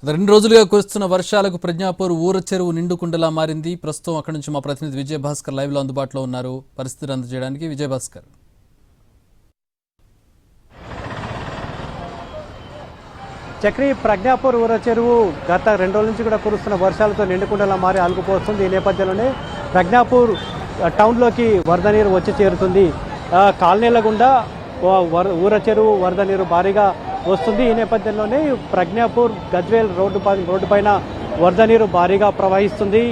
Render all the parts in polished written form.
2 రోజులుగా కురుస్తున్న వర్షాలకు ప్రజ్ఞాపూర్ ఊర చెరువు నిండుకుండలా మారింది. ప్రస్తుతం అక్కడి నుంచి మా ప్రతినిధి విజయభాస్కర్ లైవ్ లో అందుబాటులో ఉన్నారు. పరిస్థితిని అందజేయడానికి విజయభాస్కర్. చక్రి ప్రజ్ఞాపూర్ ఊర చెరువు గత 2 రోజుల నుంచి కూడా కురుస్తున్న వర్షాలతో నిండుకుండలా మారి ఆలుకుపోతుంది. ఈ నేపథ్యంలోనే ప్రజ్ఞాపూర్ టౌన్లోకి వరద నీరు వచ్చి చేరుతుంది. కాలనీల గుండా ఊర చెరువు వరద నీరు భారీగా వస్తుంది. ఈ నేపథ్యంలోనే ప్రజ్ఞాపూర్ గజ్వేల్ రోడ్డు పైన వరద నీరు భారీగా ప్రవహిస్తుంది.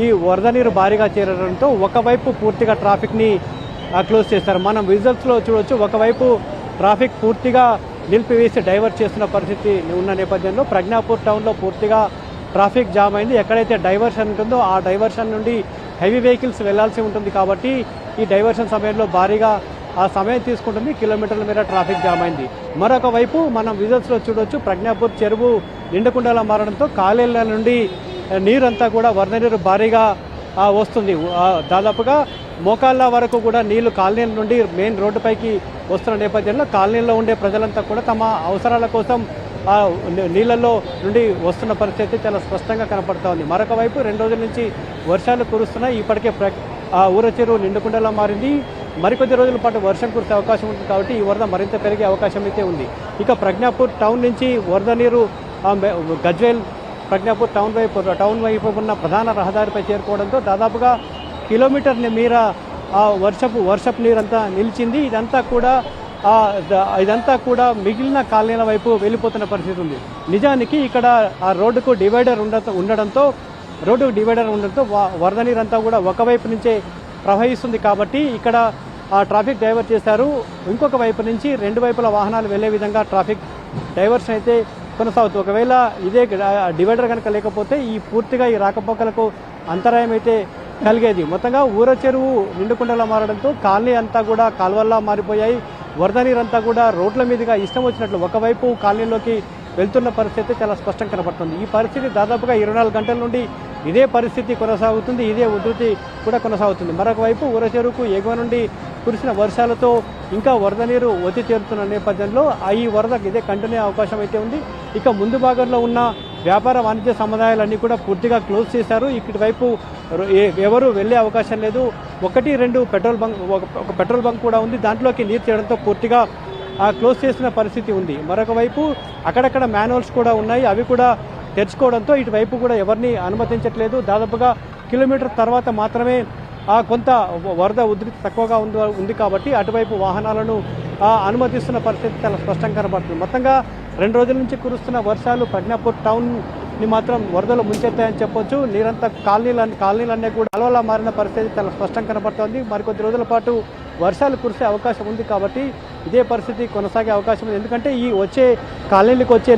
ఈ వరద నీరు భారీగా చేరడంతో ఒకవైపు పూర్తిగా ట్రాఫిక్ని క్లోజ్ చేస్తారు. మనం విజువల్స్లో చూడవచ్చు, ఒకవైపు ట్రాఫిక్ పూర్తిగా నిలిపివేసి డైవర్ట్ చేస్తున్న పరిస్థితి ఉన్న నేపథ్యంలో ప్రజ్ఞాపూర్ టౌన్లో పూర్తిగా ట్రాఫిక్ జామ్ అయింది. ఎక్కడైతే డైవర్షన్ ఉంటుందో ఆ డైవర్షన్ నుండి హెవీ వెహికల్స్ వెళ్లాల్సి ఉంటుంది కాబట్టి ఈ డైవర్షన్ సమయంలో భారీగా ఆ సమయం తీసుకుంటుంది. కిలోమీటర్ల మేర ట్రాఫిక్ జామ్ అయింది. మరొక వైపు మనం విజువల్స్లో చూడవచ్చు, ప్రజ్ఞాపూర్ చెరువు నిండుకుండలా మారడంతో కాలేళ్ల నుండి నీరంతా కూడా వరద నీరు భారీగా వస్తుంది. దాదాపుగా మోకాళ్ళ వరకు కూడా నీళ్లు కాలనీల నుండి మెయిన్ రోడ్డుపైకి వస్తున్న నేపథ్యంలో కాలనీలో ఉండే ప్రజలంతా కూడా తమ అవసరాల కోసం నీళ్ళల్లో నుండి వస్తున్న పరిస్థితి చాలా స్పష్టంగా కనపడుతూ ఉంది. మరొక వైపు 2 రోజుల నుంచి వర్షాలు కురుస్తున్నాయి. ఇప్పటికే ఊర చెరువు నిండుకుండలా మారింది. మరికొద్ది రోజుల పాటు వర్షం కురిసే అవకాశం ఉంటుంది కాబట్టి ఈ వరద మరింత పెరిగే అవకాశం అయితే ఉంది. ఇక ప్రజ్ఞాపూర్ టౌన్ నుంచి వరద నీరు గజ్వేల్ ప్రజ్ఞాపూర్ టౌన్ వైపు ఉన్న ప్రధాన రహదారిపై చేరుకోవడంతో దాదాపుగా కిలోమీటర్ మీర వర్షపు నీరంతా నిలిచింది. ఇదంతా కూడా మిగిలిన కాలనీల వైపు వెళ్ళిపోతున్న పరిస్థితి ఉంది. నిజానికి ఇక్కడ ఆ రోడ్డుకు డివైడర్ ఉండడంతో వరద నీరంతా కూడా ఒకవైపు నుంచే ప్రవహిస్తుంది కాబట్టి ఇక్కడ ట్రాఫిక్ డైవర్ట్ చేశారు. ఇంకొక వైపు నుంచి 2 వైపుల వాహనాలు వెళ్లే విధంగా ట్రాఫిక్ డైవర్షన్ అయితే కొనసాగుతుంది. ఒకవేళ ఇదే డివైడర్ కనుక లేకపోతే పూర్తిగా ఈ రాకపోకలకు అంతరాయం అయితే కలిగేది. మొత్తంగా ఊర చెరువు నిండుకుండలా మారడంతో కాలనీ అంతా కూడా కాల్వల్లా మారిపోయాయి. వరద నీరంతా కూడా రోడ్ల మీదుగా ఇష్టం వచ్చినట్లు ఒకవైపు కాలనీలోకి వెళ్తున్న పరిస్థితి చాలా స్పష్టంగా కనపడుతుంది. ఈ పరిస్థితి దాదాపుగా 24 గంటల నుండి ఇదే పరిస్థితి కొనసాగుతుంది. ఇదే ఉధృతి కూడా కొనసాగుతుంది. మరొక వైపు ఊర చెరువుకు ఎగువ నుండి కురిసిన వర్షాలతో ఇంకా వరద నీరు వచ్చి చేరుతున్న నేపథ్యంలో ఈ వరదకు ఇదే కంటిన్యూ అవకాశం అయితే ఉంది. ఇక ముందు భాగంలో ఉన్న వ్యాపార వాణిజ్య సముదాయాలన్నీ కూడా పూర్తిగా క్లోజ్ చేశారు. ఇక్కడి వైపు ఎవరు వెళ్ళే అవకాశం లేదు. 1-2 పెట్రోల్ బంక్ కూడా ఉంది. దాంట్లోకి నీరు చేయడంతో పూర్తిగా క్లోజ్ చేసిన పరిస్థితి ఉంది. మరొక వైపు అక్కడక్కడ మ్యాన్హోల్స్ కూడా ఉన్నాయి. అవి కూడా తెరుచుకోవడంతో ఇటువైపు కూడా ఎవరిని అనుమతించట్లేదు. దాదాపుగా కిలోమీటర్ తర్వాత మాత్రమే కొంత వరద ఉధృతి తక్కువగా ఉంది కాబట్టి అటువైపు వాహనాలను అనుమతిస్తున్న పరిస్థితి చాలా స్పష్టంగా కనబడుతుంది. మొత్తంగా 2 రోజుల నుంచి కురుస్తున్న వర్షాలు ప్రజ్ఞాపూర్ టౌన్ని మాత్రం వరదలు ముంచెత్తాయని చెప్పొచ్చు. నీరంతా కాలనీలన్నీ కూడా అలవలా మారిన పరిస్థితి చాలా స్పష్టంగా కనబడుతోంది. మరికొద్ది రోజుల పాటు వర్షాలు కురిసే అవకాశం ఉంది కాబట్టి ఇదే పరిస్థితి కొనసాగే అవకాశం ఉంది. ఎందుకంటే ఈ కాలనీలకు వచ్చే